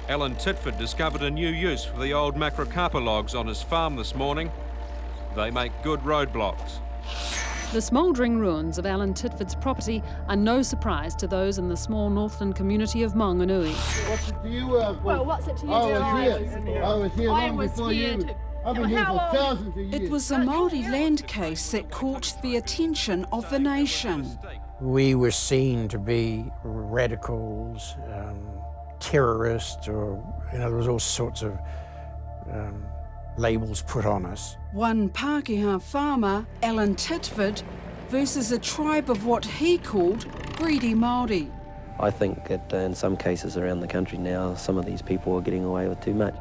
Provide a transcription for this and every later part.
Allan Titford discovered a new use for the old macrocarpa logs on his farm this morning. They make good roadblocks. The smouldering ruins of Allan Titford's property are no surprise to those in the small northland community of Maunganui. What's it to you? Well, what's it to you? I was here long before you. I've been here for thousands of years. It was a Māori land case that caught the attention of the nation. We were seen to be radicals, terrorists, or there was all sorts of labels put on us. One Pākehā farmer, Allan Titford, versus a tribe of what he called greedy Māori. I think that in some cases around the country now, some of these people are getting away with too much.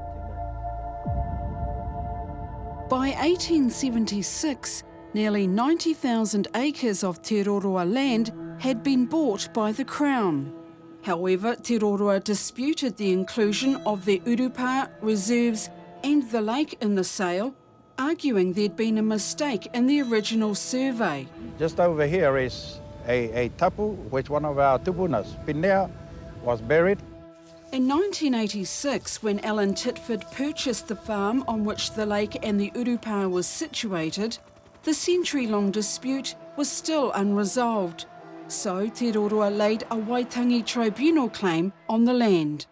By 1876, nearly 90,000 acres of Te Roroa land had been bought by the Crown. However, Te Roroa disputed the inclusion of the Urupa reserves and the lake in the sale, arguing there'd been a mistake in the original survey. Just over here is a tapu, which one of our tupunas, Pinea, was buried. In 1986, when Allan Titford purchased the farm on which the lake and the Urupa was situated, the century-long dispute was still unresolved. So Te Roroa laid a Waitangi tribunal claim on the land.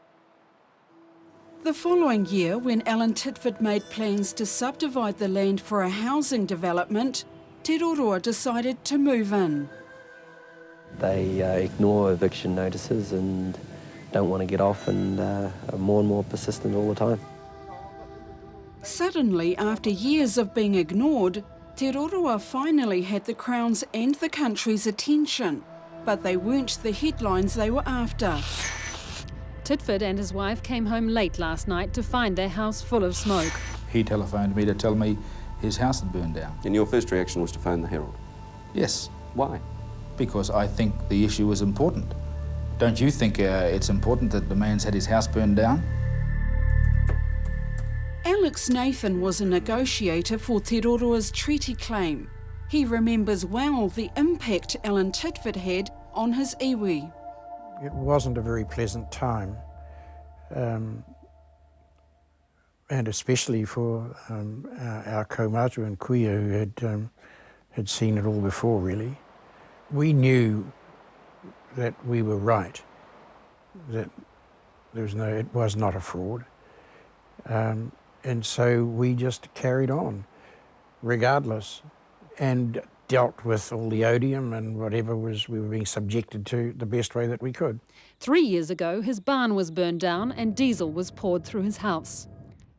The following year, when Allan Titford made plans to subdivide the land for a housing development, Te Roroa decided to move in. They ignore eviction notices and don't want to get off, and are more and more persistent all the time. Suddenly, after years of being ignored, Te Roroa finally had the Crown's and the country's attention, but they weren't the headlines they were after. Titford and his wife came home late last night to find their house full of smoke. He telephoned me to tell me his house had burned down. And your first reaction was to phone the Herald? Yes. Why? Because I think the issue is important. Don't you think it's important that the man's had his house burned down? Alex Nathan was a negotiator for Te Roroa's treaty claim. He remembers well the impact Allan Titford had on his iwi. It wasn't a very pleasant time, and especially for our kaumātua and kuia who had seen it all before, really. We knew that we were right, that it was not a fraud. And so we just carried on, regardless, and dealt with all the odium and whatever we were being subjected to the best way that we could. 3 years ago, his barn was burned down and diesel was poured through his house.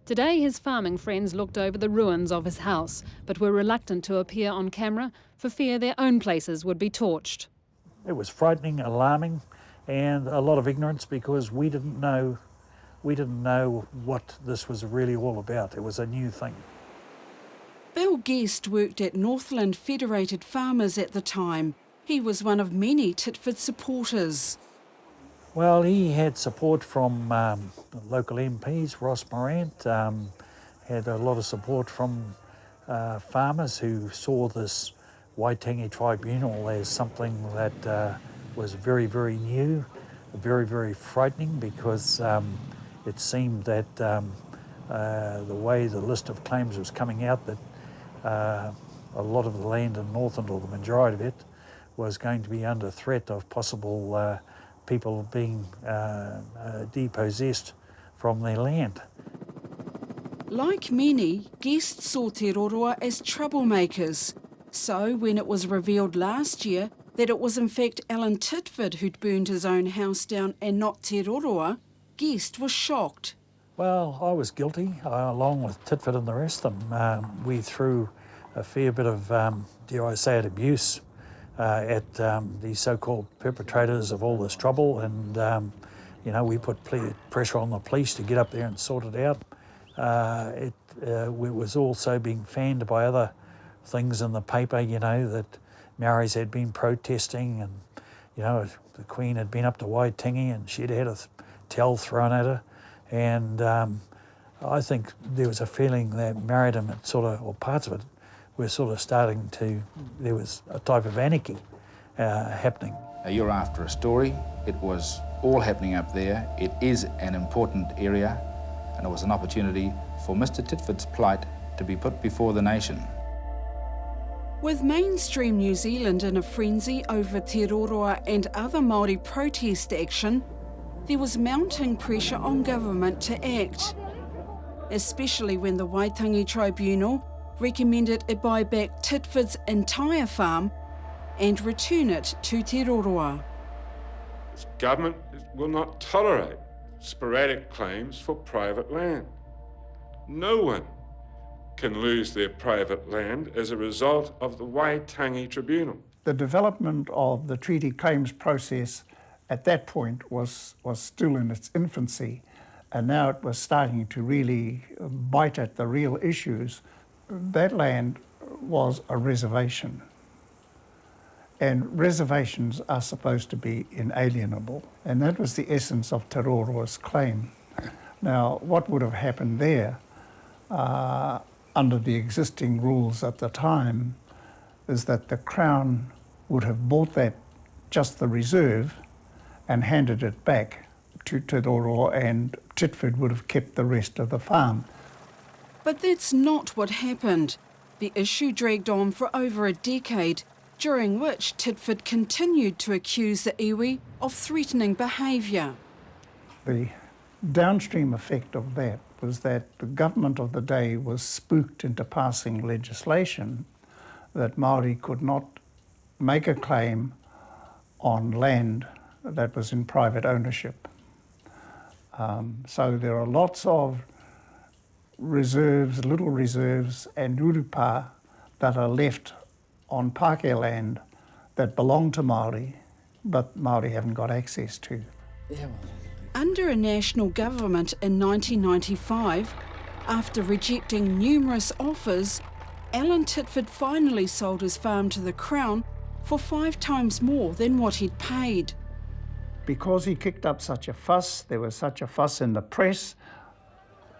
Today, his farming friends looked over the ruins of his house, but were reluctant to appear on camera for fear their own places would be torched. It was frightening, alarming, and a lot of ignorance because we didn't know what this was really all about. It was a new thing. Bill Guest worked at Northland Federated Farmers at the time. He was one of many Titford supporters. Well, he had support from local MPs, Ross Morant, had a lot of support from farmers who saw this Waitangi Tribunal as something that was very, very new, very, very frightening, because it seemed that the way the list of claims was coming out, that a lot of the land in Northland, or the majority of it, was going to be under threat of possible people being depossessed from their land. Like many, Guest saw Te Roroa as troublemakers. So when it was revealed last year that it was in fact Allan Titford who'd burned his own house down and not Te Roroa, Guest was shocked. Well, I was guilty, along with Titford and the rest of them. We threw a fair bit of, dare I say it, abuse at the so-called perpetrators of all this trouble, and we put pressure on the police to get up there and sort it out. It was also being fanned by other things in the paper, that Maoris had been protesting, and the Queen had been up to Waitangi and she'd had a towel thrown at her, and I think there was a feeling that Maoridom had or parts of it, were starting to, there was a type of anarchy happening. You're after a story. It was all happening up there. It is an important area, and it was an opportunity for Mr. Titford's plight to be put before the nation. With mainstream New Zealand in a frenzy over Te Roroa and other Māori protest action, there was mounting pressure on government to act, especially when the Waitangi Tribunal recommended it buy back Titford's entire farm and return it to Te Roroa. This government will not tolerate sporadic claims for private land. No one can lose their private land as a result of the Waitangi Tribunal. The development of the treaty claims process at that point was still in its infancy, and now it was starting to really bite at the real issues. That land was a reservation, and reservations are supposed to be inalienable, and that was the essence of Te Roroa's claim. Now, what would have happened there under the existing rules at the time is that the Crown would have bought that, just the reserve, and handed it back to Te Roroa, and Titford would have kept the rest of the farm. But that's not what happened. The issue dragged on for over a decade, during which Titford continued to accuse the iwi of threatening behaviour. The downstream effect of that was that the government of the day was spooked into passing legislation that Māori could not make a claim on land that was in private ownership. So there are lots of reserves, little reserves and urupa that are left on Pākehā land that belong to Māori, but Māori haven't got access to. Under a national government in 1995, after rejecting numerous offers, Allan Titford finally sold his farm to the Crown for 5 times more than what he'd paid. Because he kicked up such a fuss, there was such a fuss in the press,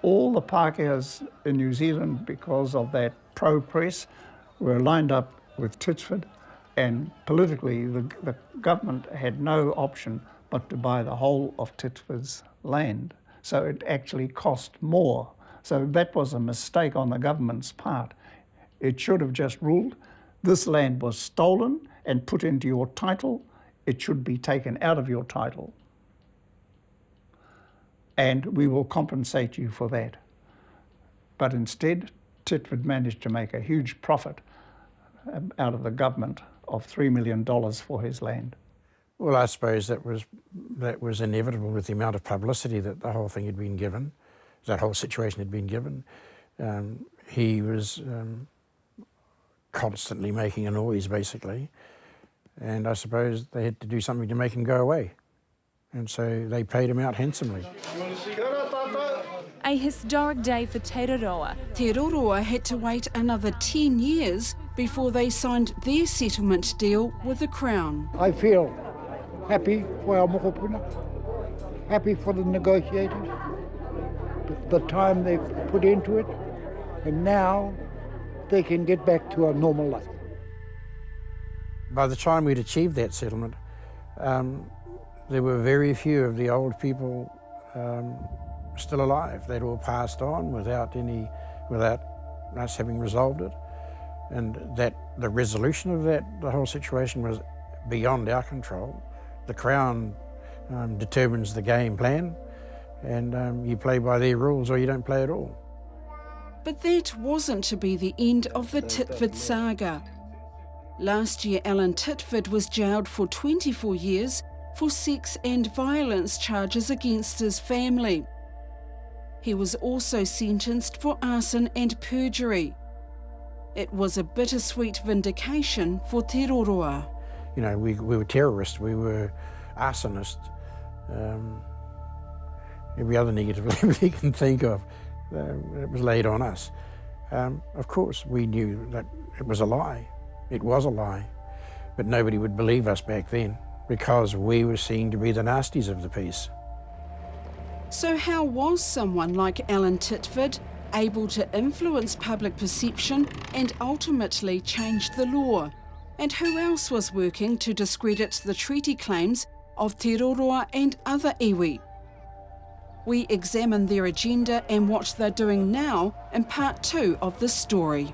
all the Pākehās in New Zealand, because of that pro-press, were lined up with Titford, and politically the government had no option but to buy the whole of Titford's land. So it actually cost more. So that was a mistake on the government's part. It should have just ruled, this land was stolen and put into your title, it should be taken out of your title, and we will compensate you for that. But instead, Titford managed to make a huge profit out of the government of $3 million for his land. Well, I suppose that was inevitable with the amount of publicity that the whole thing had been given, that whole situation had been given. He was constantly making a noise, basically, and I suppose they had to do something to make him go away, and so they paid him out handsomely. A historic day for Te Roroa. Te Roroa had to wait another 10 years before they signed their settlement deal with the Crown. I feel happy for our mokopuna, happy for the negotiators, the time they put into it, and now they can get back to a normal life. By the time we'd achieved that settlement, there were very few of the old people still alive. They'd all passed on without us having resolved it, and that the resolution of the whole situation was beyond our control. The Crown determines the game plan, and you play by their rules or you don't play at all. But that wasn't to be the end of the Titford saga. Last year, Allan Titford was jailed for 24 years for sex and violence charges against his family. He was also sentenced for arson and perjury. It was a bittersweet vindication for Te Roroa. You know, we were terrorists, we were arsonists, every other negative label you can think of, it was laid on us. Of course, we knew that it was a lie. It was a lie, but nobody would believe us back then because we were seen to be the nasties of the piece. So how was someone like Allan Titford able to influence public perception and ultimately change the law? And who else was working to discredit the treaty claims of Te Roroa and other iwi. We examine their agenda and what they're doing now in part 2 of this story.